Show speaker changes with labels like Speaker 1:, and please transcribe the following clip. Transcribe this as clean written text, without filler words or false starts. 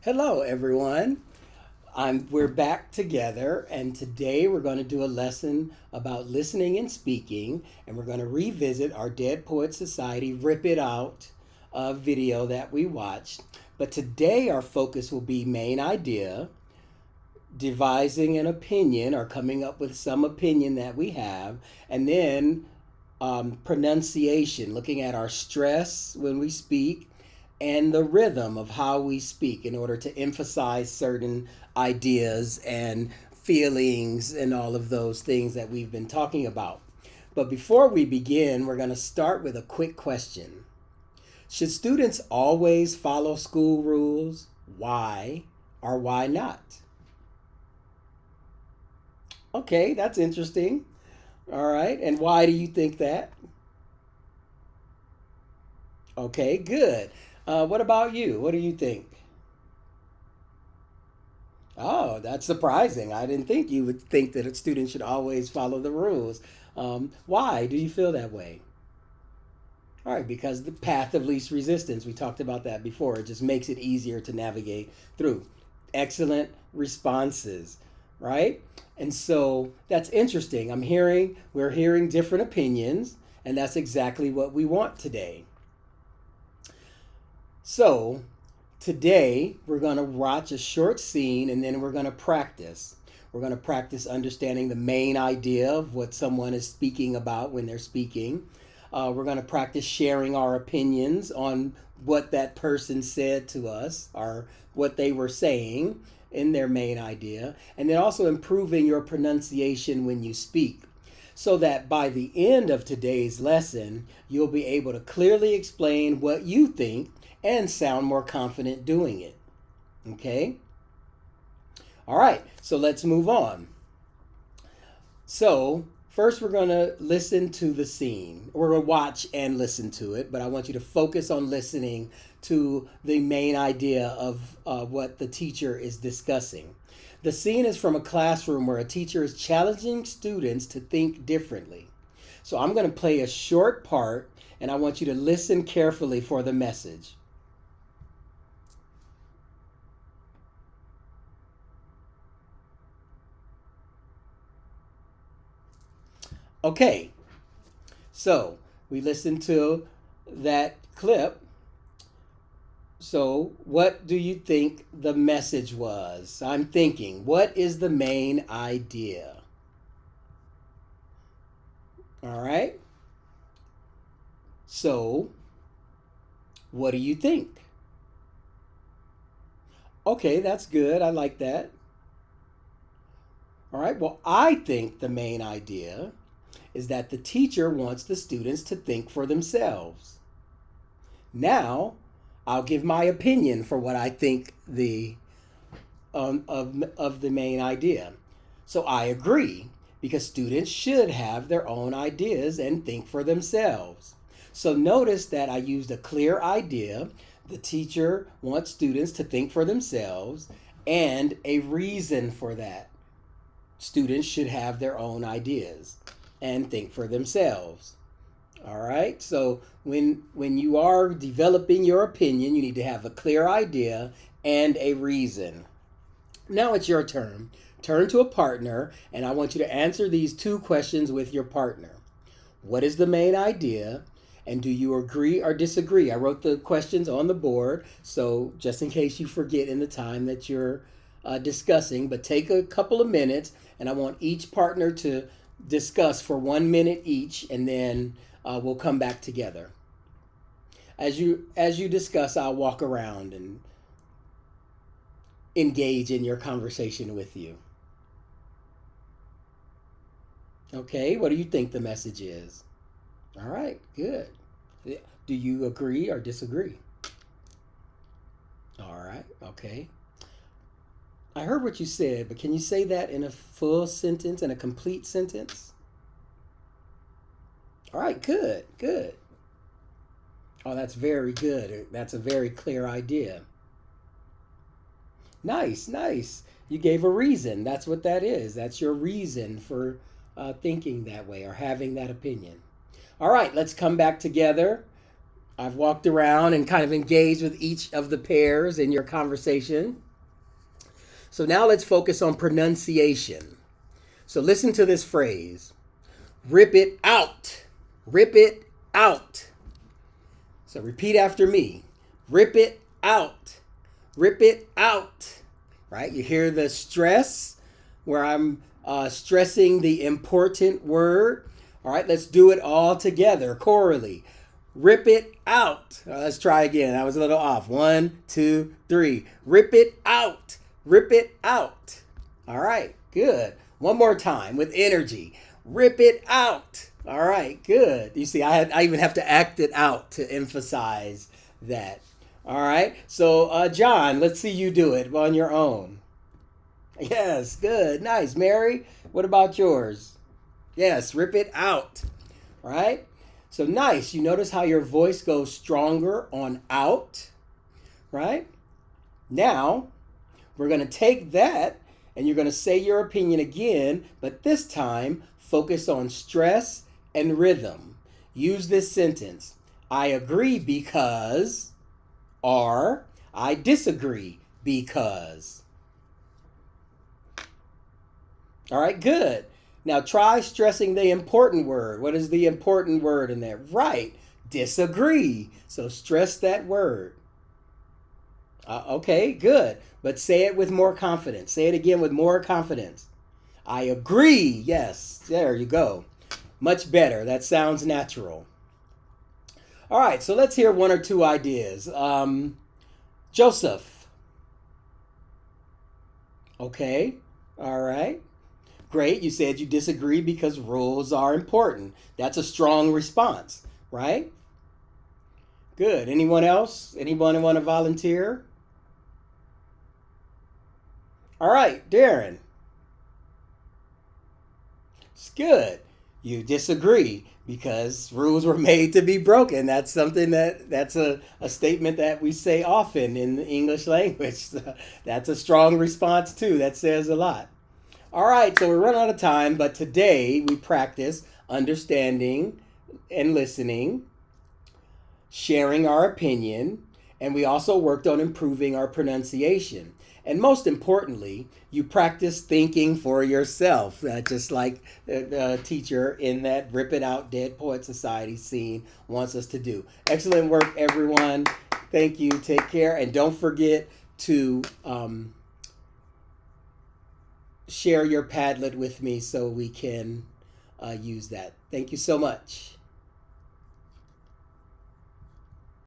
Speaker 1: Hello, everyone. We're back together, and today we're going to do a lesson about listening and speaking, and we're going to revisit our Dead Poet Society Rip It Out video that we watched. But today our focus will be main idea, devising an opinion or coming up with some opinion that we have, and then pronunciation, looking at our stress when we speak and the rhythm of how we speak in order to emphasize certain ideas and feelings and all of those things that we've been talking about. But before we begin, we're going to start with a quick question. Should students always follow school rules? Why or why not? Okay, that's interesting. All right, and why do you think that? Okay, good. What about you? What do you think? Oh, that's surprising. I didn't think you would think that a student should always follow the rules. Why do you feel that way? All right, because the path of least resistance, we talked about that before. It just makes it easier to navigate through. Excellent responses, right? And so that's interesting. We're hearing different opinions, and that's exactly what we want today. So, today we're going to watch a short scene and then we're going to practice. We're going to practice understanding the main idea of what someone is speaking about when they're speaking. We're going to practice sharing our opinions on what that person said to us or what they were saying in their main idea. And then also improving your pronunciation when you speak, so that by the end of today's lesson, you'll be able to clearly explain what you think and sound more confident doing it. Okay? All right, so let's move on. So, first we're going to listen to the scene. We're going to watch and listen to it, but I want you to focus on listening to the main idea of what the teacher is discussing. The scene is from a classroom where a teacher is challenging students to think differently. So I'm going to play a short part, and I want you to listen carefully for the message. Okay, so we listened to that clip. So, what do you think the message was? I'm thinking, what is the main idea? All right, so what do you think? Okay, that's good. I like that. All right, well, I think the main idea is that the teacher wants the students to think for themselves. Now, I'll give my opinion for what I think of the main idea. So I agree, because students should have their own ideas and think for themselves. So notice that I used a clear idea. The teacher wants students to think for themselves and a reason for that. Students should have their own ideas and think for themselves. All right. So when you are developing your opinion, you need to have a clear idea and a reason. Now it's your turn. Turn to a partner, and I want you to answer these two questions with your partner. What is the main idea? And do you agree or disagree? I wrote the questions on the board, so just in case you forget in the time that you're discussing, but take a couple of minutes, and I want each partner to discuss for 1 minute each, and then we'll come back together. As you discuss, I'll walk around and engage in your conversation with you. Okay, what do you think the message is? All right, good. Do you agree or disagree? All right, okay. I heard what you said, but can you say that in a full sentence, in a complete sentence? All right, good, good. Oh, that's very good. That's a very clear idea. Nice, nice. You gave a reason. That's what that is. That's your reason for thinking that way or having that opinion. All right, let's come back together. I've walked around and kind of engaged with each of the pairs in your conversation. So now let's focus on pronunciation. So listen to this phrase. Rip it out. Rip it out. So repeat after me. Rip it out. Rip it out. Right? You hear the stress where I'm stressing the important word. All right, let's do it all together, chorally. Rip it out. Let's try again. I was a little off. 1, 2, 3. Rip it out. Rip it out. All right, good. One more time with energy. Rip it out. All right, good. You see, I even have to act it out to emphasize that. All right, so John, let's see you do it on your own. Yes, good, nice. Mary, what about yours? Yes, rip it out. All right, so nice. You notice how your voice goes stronger on out, right? Now, we're going to take that and you're going to say your opinion again, but this time focus on stress and rhythm. Use this sentence. I agree because, or I disagree because. All right, good. Now try stressing the important word. What is the important word in there? Right, disagree. So stress that word. Okay, good. But say it with more confidence. Say it again with more confidence. I agree. Yes, there you go. Much better. That sounds natural. All right, so let's hear one or two ideas. Joseph. Okay, all right. Great, you said you disagree because rules are important. That's a strong response, right? Good. Anyone else? Anyone want to volunteer? All right, Darren. It's good. You disagree because rules were made to be broken. That's something that's a statement that we say often in the English language. That's a strong response too. That says a lot. All right, so we're running out of time, but today we practice understanding and listening, sharing our opinion, and we also worked on improving our pronunciation. And most importantly, you practice thinking for yourself, just like the teacher in that Rip It Out Dead Poet Society scene wants us to do. Excellent work, everyone. Thank you. Take care. And don't forget to share your Padlet with me so we can use that. Thank you so much.